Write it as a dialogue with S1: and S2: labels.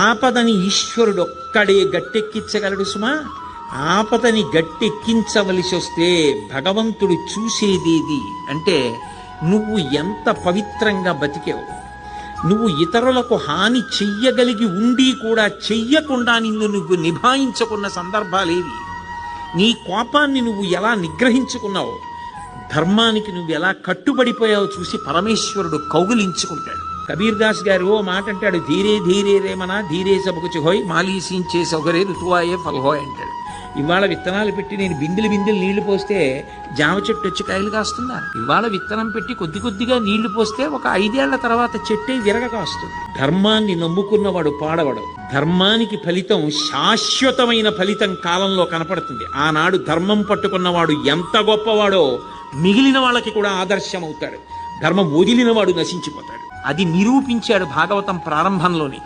S1: ఆపదని ఈశ్వరుడు ఒక్కడే గట్టెక్కించగలడు సుమా. ఆపదని గట్టెక్కించవలసి వస్తే భగవంతుడు చూసేదేది అంటే నువ్వు ఎంత పవిత్రంగా బతికావు, నువ్వు ఇతరులకు హాని చెయ్యగలిగి ఉండి కూడా చెయ్యకుండా నువ్వు నిభాయించుకున్న సందర్భాలేవి, నీ కోపాన్ని నువ్వు ఎలా నిగ్రహించుకున్నావు, ధర్మానికి నువ్వు ఎలా కట్టుబడిపోయావో చూసి పరమేశ్వరుడు కౌగిలించుకుంటాడు. కబీర్ దాస్ గారు ఓ మాట అంటాడు, ధీరే ధీరే రేమనా ధీరే సబకుచి హోయ్ మాలీసించే సౌకర్య ఋతువాయే ఫల్హోయ్ అంటాడు. ఇవాళ విత్తనాలు పెట్టి నేను బిందెలు నీళ్లు పోస్తే జామ చెట్టు వచ్చి కాయలు కాస్తుందా? ఇవాళ విత్తనం పెట్టి కొద్ది కొద్దిగా నీళ్లు పోస్తే ఒక 5 ఏళ్ల తర్వాత చెట్టే విరగ కాస్తుంది. ధర్మాన్ని నమ్ముకున్నవాడు పాడవడు. ధర్మానికి ఫలితం శాశ్వతమైన ఫలితం కాలంలో కనపడుతుంది. ఆనాడు ధర్మం పట్టుకున్నవాడు ఎంత గొప్పవాడో మిగిలిన వాళ్ళకి కూడా ఆదర్శం అవుతాడు. ధర్మం వదిలినవాడు నశించిపోతాడు. అది నిరూపించాడు భాగవతం ప్రారంభంలోనే.